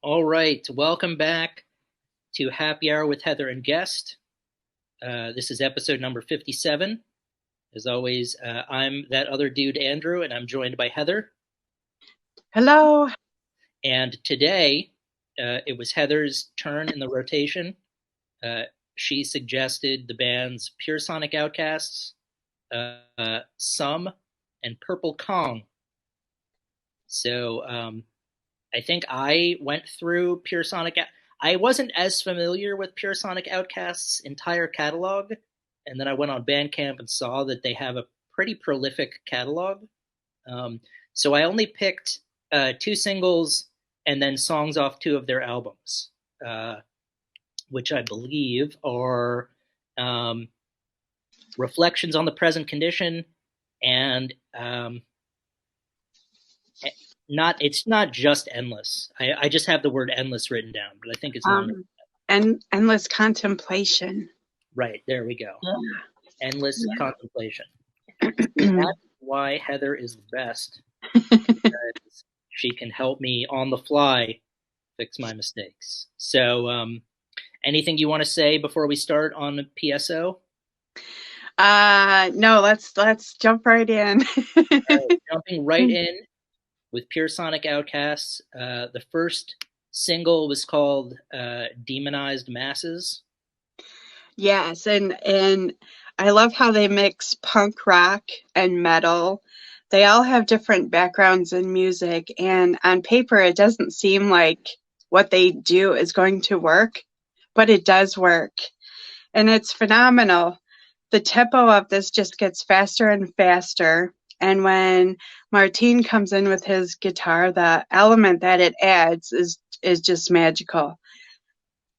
All right, welcome back to Happy Hour with Heather and Guest. This is episode number 57. As always, I'm that other dude, Andrew, and I'm joined by Heather. Hello. And today, it was Heather's turn in the rotation. Uh, she suggested the bands Puresonic Outcasts, Suem, and Purple Kong. So I think I went through Puresonic. I wasn't as familiar with Puresonic Outcasts' entire catalog, and then I went on Bandcamp and saw that they have a pretty prolific catalog. So I only picked two singles and then songs off two of their albums, which I believe are um, Reflections on the Present Condition and it's not just Endless. I just have the word endless written down, but I think it's longer. Um, and endless contemplation. Right, there we go. Endless Yeah. contemplation. That's why Heather is the best, because she can help me on the fly fix my mistakes. So anything you want to say before we start on the PSO? No, let's jump right in. All right, jumping right in with Puresonic Outcasts. The first single was called Demonized Masses. Yes, and I love how they mix punk rock and metal. They all have different backgrounds in music, and on paper it doesn't seem like what they do is going to work, but it does work. And it's phenomenal. The tempo of this just gets faster and faster. And when Martin comes in with his guitar, the element that it adds is just magical.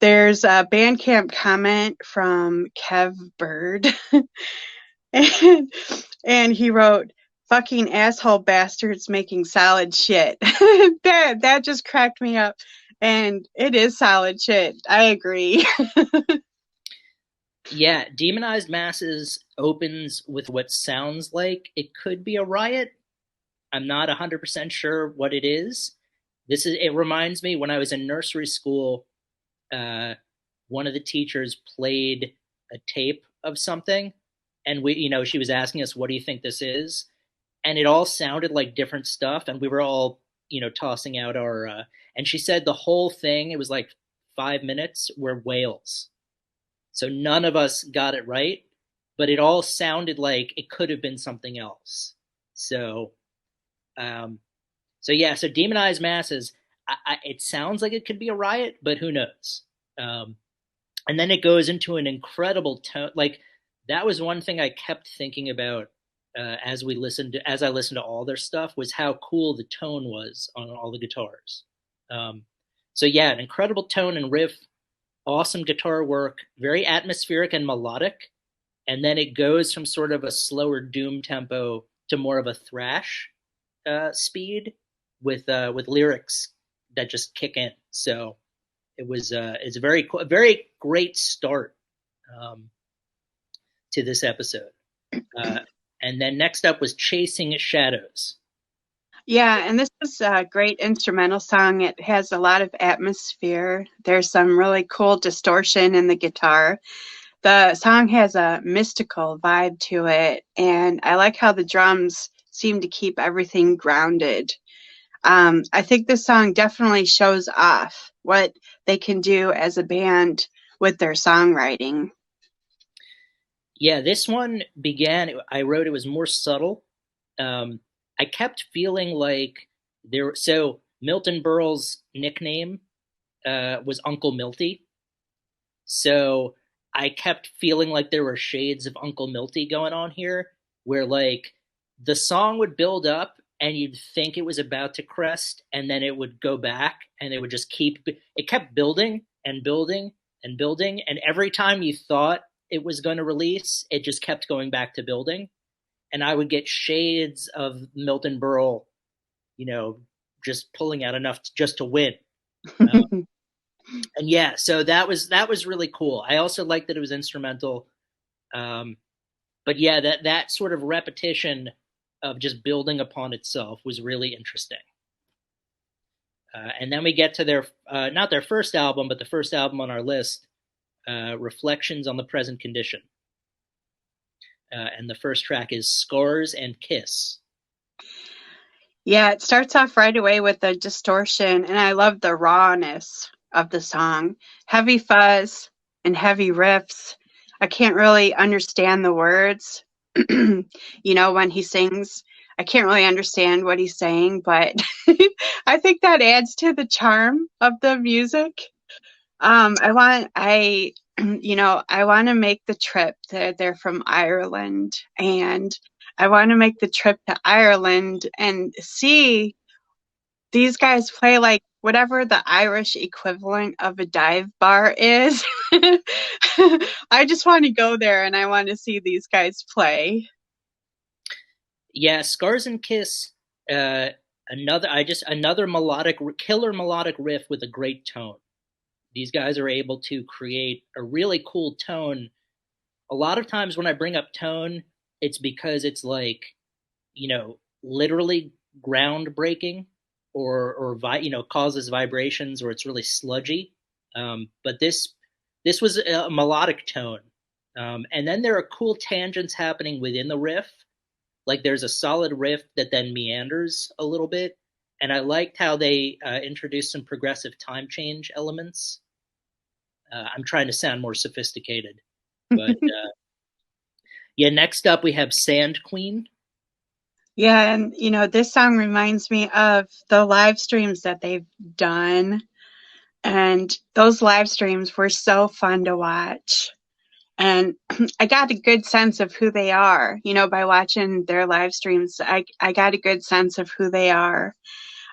There's a Bandcamp comment from Kev Bird, and, and he wrote, "Fucking asshole bastards making solid shit." That just cracked me up, and it is solid shit. I agree. Yeah, Demonized Masses opens with what sounds like it could be a riot. I'm not 100% sure what it is. It reminds me when I was in nursery school, uh, one of the teachers played a tape of something, and she was asking us, "What do you think this is?" And it all sounded like different stuff, and we were all, tossing out our. And she said the whole thing, it was like 5 minutes, were wails. So none of us got it right, but it all sounded like it could have been something else. So, um, so Demonized Masses. It sounds like it could be a riot, but who knows? Um, and then it goes into an incredible tone. Like that was one thing I kept thinking about as I listened to all their stuff, was how cool the tone was on all the guitars. Um, so yeah, an incredible tone and riff, awesome guitar work, very atmospheric and melodic, and then it goes from sort of a slower doom tempo to more of a thrash speed with lyrics that just kick in. So it's a very great start um, to this episode. Uh, and then next up was Chasing Shadows. Yeah, and this is a great instrumental song. It has a lot of atmosphere. There's some really cool distortion in the guitar. The song has a mystical vibe to it, and I like how the drums seem to keep everything grounded. I think this song definitely shows off what they can do as a band with their songwriting. Yeah, this one I wrote it was more subtle. Um, I kept feeling like so Milton Berle's nickname was Uncle Milty. So I kept feeling like there were shades of Uncle Milty going on here, where like the song would build up and you'd think it was about to crest, and then it would go back and it would just it kept building and building and building. And every time you thought it was going to release, it just kept going back to building. And I would get shades of Milton Berle, you know, just pulling out enough just to win. Uh, and yeah, so that was really cool. I also liked that it was instrumental. Um, but yeah, that sort of repetition of just building upon itself was really interesting. And then we get to their not their first album, but the first album on our list, Reflections on the Present Condition. And the first track is Scars and Kiss. Yeah, it starts off right away with the distortion, and I love the rawness of the song. Heavy fuzz and heavy riffs. I can't really understand the words. When he sings, I can't really understand what he's saying, but I think that adds to the charm of the music. I want to make the trip. They're from Ireland, and I want to make the trip to Ireland and see these guys play like whatever the Irish equivalent of a dive bar is. I just want to go there and I want to see these guys play. Yeah, Scars and Kiss. Another killer melodic riff with a great tone. These guys are able to create a really cool tone. A lot of times when I bring up tone, it's because it's like, literally groundbreaking or causes vibrations, or it's really sludgy. But this was a melodic tone. And then there are cool tangents happening within the riff. Like there's a solid riff that then meanders a little bit. And I liked how they introduced some progressive time change elements. I'm trying to sound more sophisticated. But yeah, next up we have Sand Queen. Yeah, and this song reminds me of the live streams that they've done. And those live streams were so fun to watch. And I got a good sense of who they are, by watching their live streams. I got a good sense of who they are.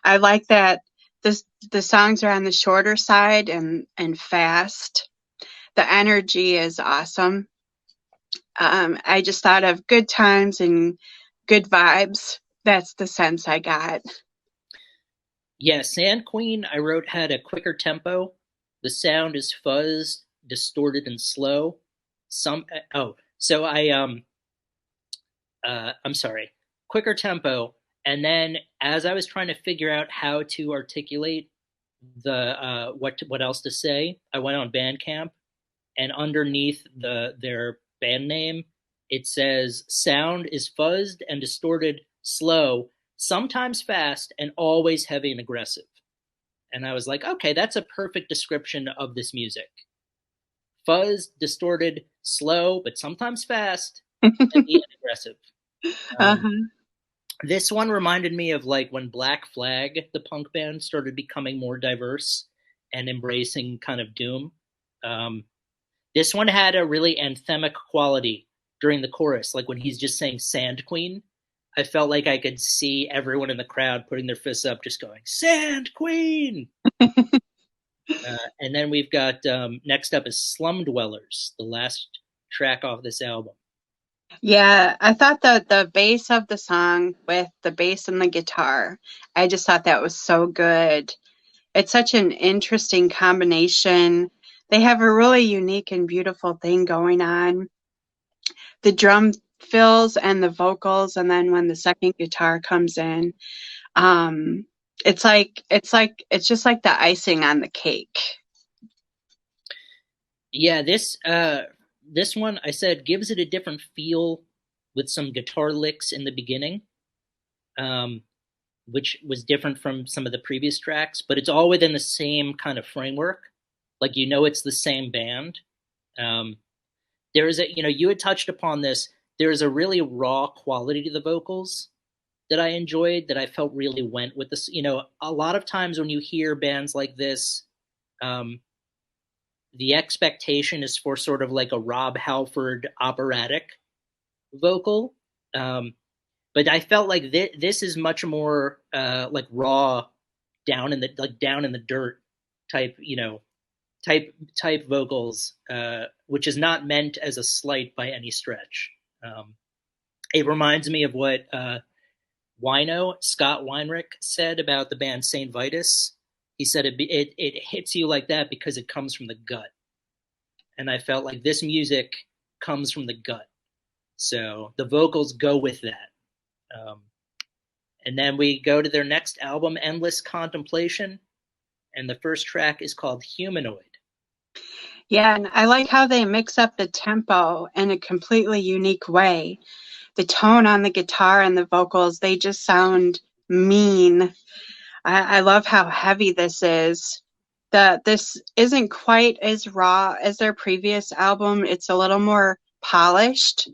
I like that the songs are on the shorter side and fast. The energy is awesome. I just thought of good times and good vibes. That's the sense I got. Yeah, Sand Queen, I wrote, had a quicker tempo. The sound is fuzzed, distorted, and slow. I'm sorry, quicker tempo. And then as I was trying to figure out how to articulate the what else to say, I went on Bandcamp, and underneath their band name, it says sound is fuzzed and distorted, slow, sometimes fast, and always heavy and aggressive. And I was like, okay, that's a perfect description of this music. Fuzzed, distorted, slow, but sometimes fast, heavy and aggressive. Uh-huh. This one reminded me of like when Black Flag, the punk band, started becoming more diverse and embracing kind of doom. This one had a really anthemic quality during the chorus, like when he's just saying Sand Queen. I felt like I could see everyone in the crowd putting their fists up, just going, Sand Queen! And then we've got, next up is Slum Dwellers, the last track off this album. Yeah, I thought that the bass of the song with the bass and the guitar, I just thought that was so good. It's such an interesting combination. They have a really unique and beautiful thing going on. The drum fills and the vocals, and then when the second guitar comes in, it's just like the icing on the cake. Yeah, this one I said gives it a different feel with some guitar licks in the beginning, which was different from some of the previous tracks, but it's all within the same kind of framework. Like, it's the same band. There is you had touched upon this. There is a really raw quality to the vocals that I enjoyed, that I felt really went with this. A lot of times when you hear bands like this, the expectation is for sort of like a Rob Halford operatic vocal. But I felt like this is much more like raw, down in the dirt type, type vocals, which is not meant as a slight by any stretch. It reminds me of what Scott Weinrich said about the band Saint Vitus. He said it hits you like that because it comes from the gut. And I felt like this music comes from the gut. So the vocals go with that. And then we go to their next album, Endless Contemplation. and the first track is called Humanoid. Yeah, and I like how they mix up the tempo in a completely unique way. The tone on the guitar and the vocals, they just sound mean. I love how heavy this is. This isn't quite as raw as their previous album. It's a little more polished,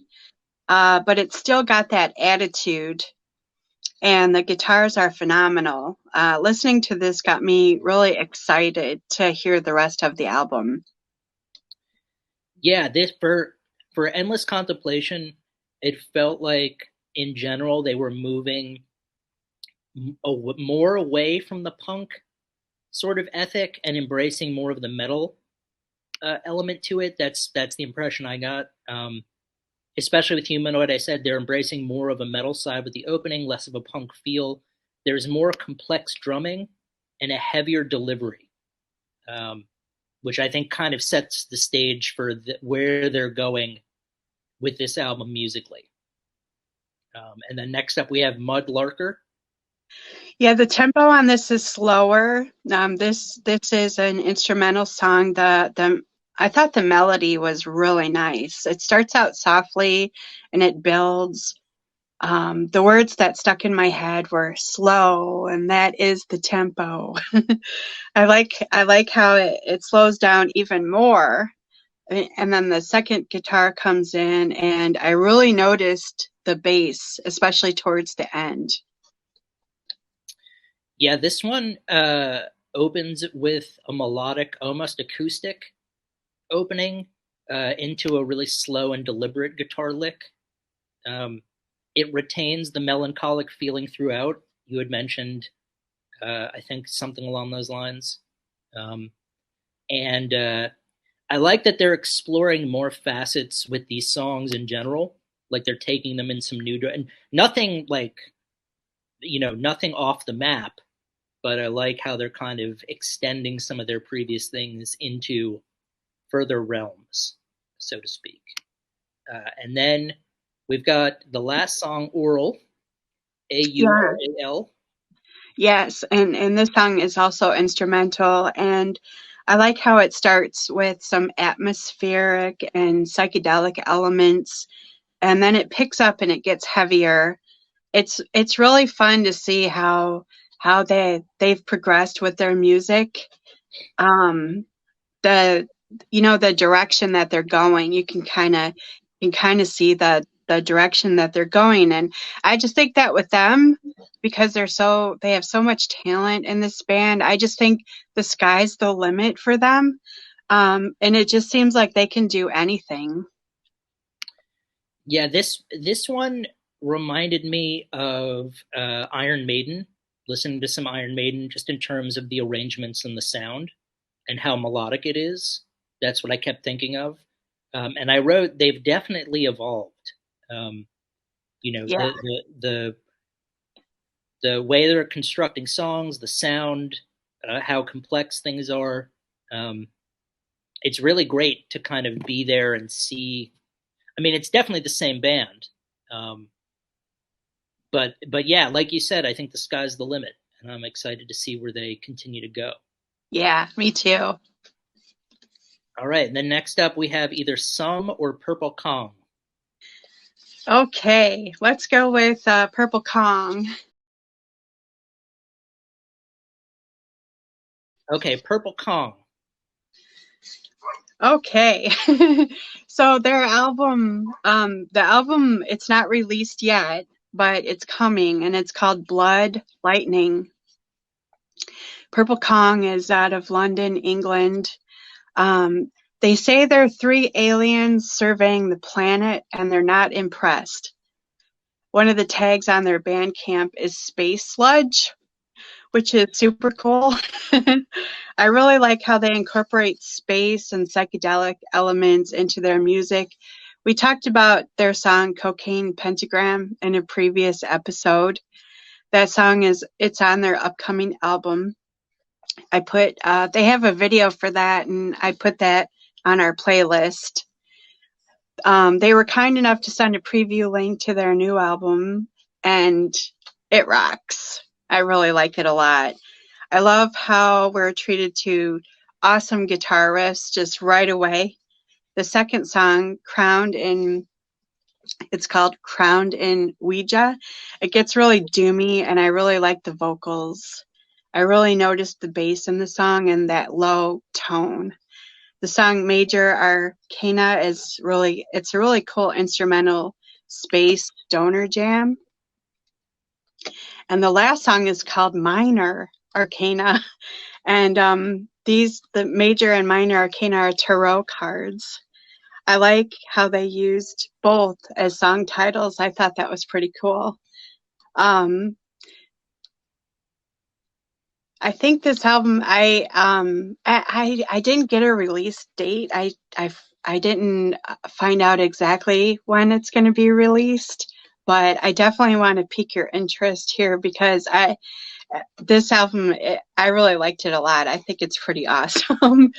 but it's still got that attitude. And the guitars are phenomenal. Listening to this got me really excited to hear the rest of the album. Yeah, this for Endless Contemplation, it felt like in general they were moving more away from the punk sort of ethic and embracing more of the metal element to it. That's the impression I got. Especially with Humanoid, I said they're embracing more of a metal side with the opening, less of a punk feel. There's more complex drumming and a heavier delivery, which I think kind of sets the stage for where they're going with this album musically. And then next up, we have Mud Larker. Yeah, the tempo on this is slower. This is an instrumental song. I thought the melody was really nice. It starts out softly and it builds. The words that stuck in my head were slow, and that is the tempo. I like how it slows down even more. And then the second guitar comes in, and I really noticed the bass, especially towards the end. Yeah, this one opens with a melodic, almost acoustic opening into a really slow and deliberate guitar lick. Um, it retains the melancholic feeling throughout. You had mentioned, I think, something along those lines. Um, and I like that they're exploring more facets with these songs in general. Like they're taking them in some new, and nothing like, nothing off the map, but I like how they're kind of extending some of their previous things into further realms, so to speak. And then we've got the last song, Aural, Aural. Yes, and this song is also instrumental, and I like how it starts with some atmospheric and psychedelic elements, and then it picks up and it gets heavier. It's really fun to see how they've progressed with their music. Um, the the direction that they're going, you can kind of see the direction that they're going, and I just think that with them, because they have so much talent in this band, I just think the sky's the limit for them. And it just seems like they can do anything. Yeah, this one reminded me of Iron Maiden. Listening to some Iron Maiden, just in terms of the arrangements and the sound, and how melodic it is. That's what I kept thinking of. And I wrote, they've definitely evolved. Um, Yeah. the way they're constructing songs, the sound, how complex things are. Um, it's really great to kind of be there and see. I mean, it's definitely the same band, um, but yeah, like you said, I think the sky's the limit, and I'm excited to see where they continue to go. Yeah, me too. All right, and then next up we have either Sum or Purple Kong. Okay, let's go with Purple Kong. Okay, Purple Kong. Okay. So their album, the album, it's not released yet, but it's coming, and it's called Blood Lightning. Purple Kong is out of London, England. Um, they say they're three aliens surveying the planet, and they're not impressed. One of the tags on their Bandcamp is Space Sludge, which is super cool. I really like how they incorporate space and psychedelic elements into their music. We talked about their song Cocaine Pentagram in a previous episode. That song it's on their upcoming album. They have a video for that, and I put that on our playlist. They were kind enough to send a preview link to their new album, and it rocks. I really like it a lot. I love how we're treated to awesome guitar riffs just right away. The second song, it's called Crowned in Ouija. It gets really doomy, and I really like the vocals. I really noticed the bass in the song and that low tone. The song Major Arcana it's a really cool instrumental space stoner jam. And the last song is called Minor Arcana. And the Major and Minor Arcana are tarot cards. I like how they used both as song titles. I thought that was pretty cool. I think this album, I didn't get a release date. I didn't find out exactly when it's going to be released, but I definitely want to pique your interest here because this album, I really liked it a lot. I think it's pretty awesome.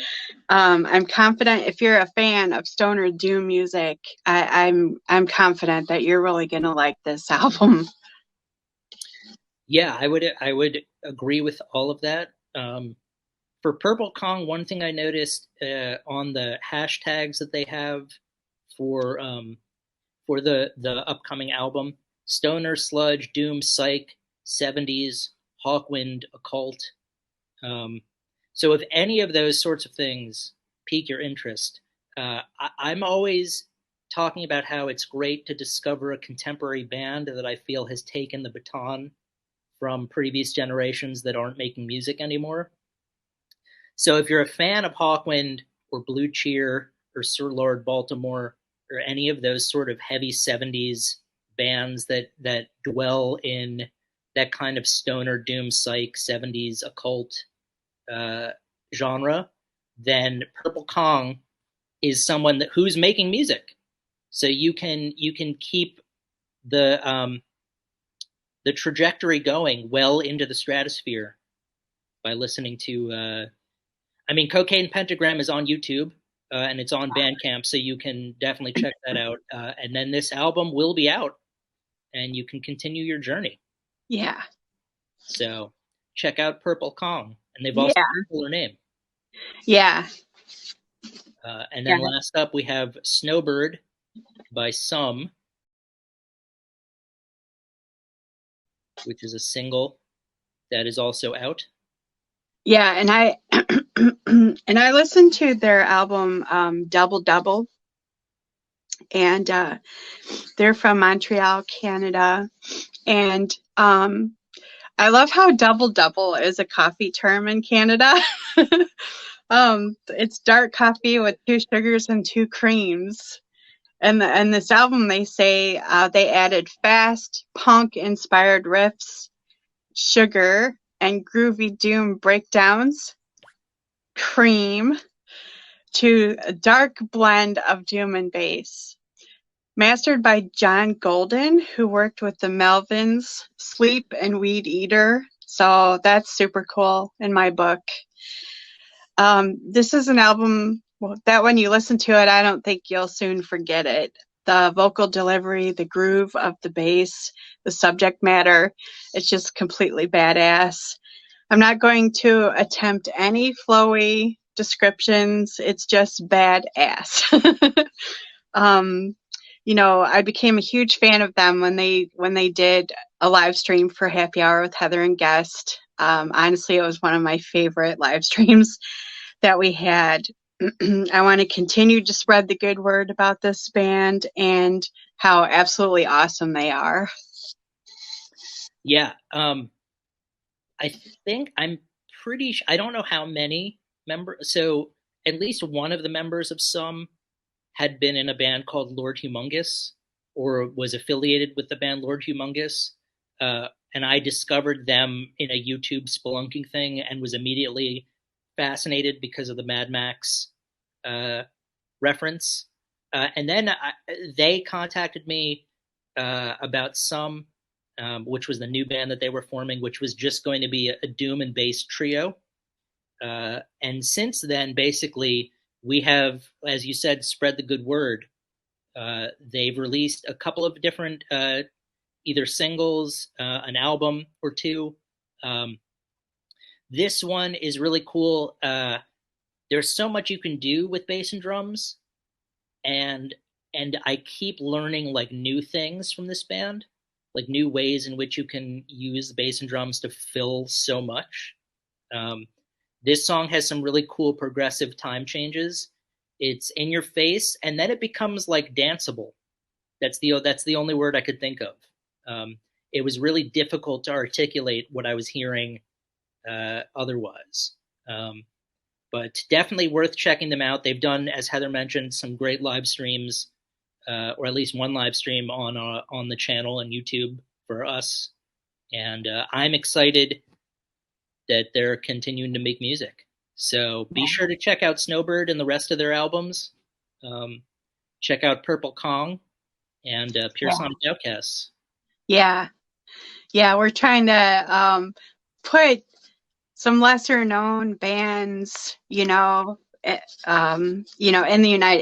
I'm confident if you're a fan of stoner doom music, I'm confident that you're really going to like this album. Yeah, I would agree with all of that. For Purple Kong, one thing I noticed on the hashtags that they have for the upcoming album, stoner, sludge, doom, psych, 70s, Hawkwind, occult. So if any of those sorts of things pique your interest, I'm always talking about how it's great to discover a contemporary band that I feel has taken the baton from previous generations that aren't making music anymore. So if you're a fan of Hawkwind or Blue Cheer or Sir Lord Baltimore or any of those sort of heavy 70s bands that dwell in that kind of stoner doom psych 70s occult uh, genre, then Purple Kong is someone who's making music. So you can keep the trajectory going well into the stratosphere by listening to. I mean, Cocaine Pentagram is on YouTube and it's on Bandcamp, so you can definitely check that out. And then this album will be out, and you can continue your journey. Yeah. So check out Purple Kong, and they've also Yeah. got a cooler name. Yeah. And Yeah. then last up, we have Snowbird by Suem, which is a single that is also out. Yeah, and I and I listened to their album Double Double, and they're from Montreal, Canada, and I love how double double is a coffee term in Canada. It's dark coffee with 2 sugars and 2 creams. And this album, they say they added fast punk inspired riffs, sugar, and groovy doom breakdowns, cream, to a dark blend of doom and bass. Mastered by John Golden, who worked with the Melvins, Sleep, and Weed Eater. So that's super cool in my book. This is an album that when you listen to it, I don't think you'll soon forget it. The vocal delivery, the groove of the bass, the subject matter, it's just completely badass. I'm not going to attempt any flowy descriptions. It's just badass. I became a huge fan of them when they did a live stream for Happy Hour with Heather and Guest. Honestly, it was one of my favorite live streams that we had. I want to continue to spread the good word about this band and how absolutely awesome they are. Yeah, I think I'm pretty. I don't know how many members. So at least one of the members of Some had been in a band called Lord Humongous, or was affiliated with the band Lord Humongous. And I discovered them in a YouTube spelunking thing and was immediately fascinated because of the Mad Max reference. And then they contacted me about Some, which was the new band that they were forming, which was just going to be a doom and bass trio. And since then, basically, we have, as you said, spread the good word. They've released a couple of different either singles, an album or two. This one is really cool. There's so much you can do with bass and drums, and I keep learning like new things from this band, like new ways in which you can use the bass and drums to fill so much. Um, this song has some really cool progressive time changes. It's in your face, and then it becomes like danceable. That's the only word I could think of. It was really difficult to articulate what I was hearing otherwise. But definitely worth checking them out. They've done, as Heather mentioned, some great live streams, or at least one live stream on the channel and YouTube for us. And I'm excited that they're continuing to make music. So be sure to check out Snowbird and the rest of their albums. Um, check out Purple Kong and Puresonic Outcasts. Yeah. Yeah, we're trying to put some lesser known bands, in the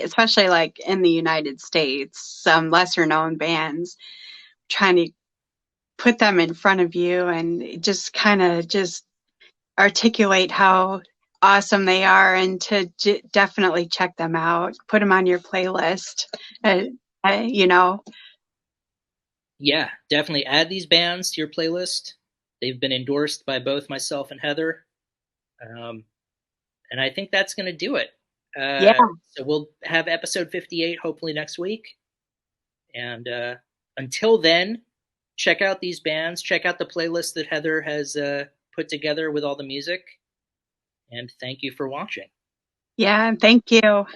especially like in the United States, some lesser known bands, trying to put them in front of you and just kind of just articulate how awesome they are, and to definitely check them out, put them on your playlist, uh, you know. Yeah, definitely add these bands to your playlist. They've been endorsed by both myself and Heather. Um, and I think that's going to do it. Yeah. So we'll have episode 58 hopefully next week. And until then, check out these bands, check out the playlist that Heather has put together with all the music. And thank you for watching. Yeah, thank you.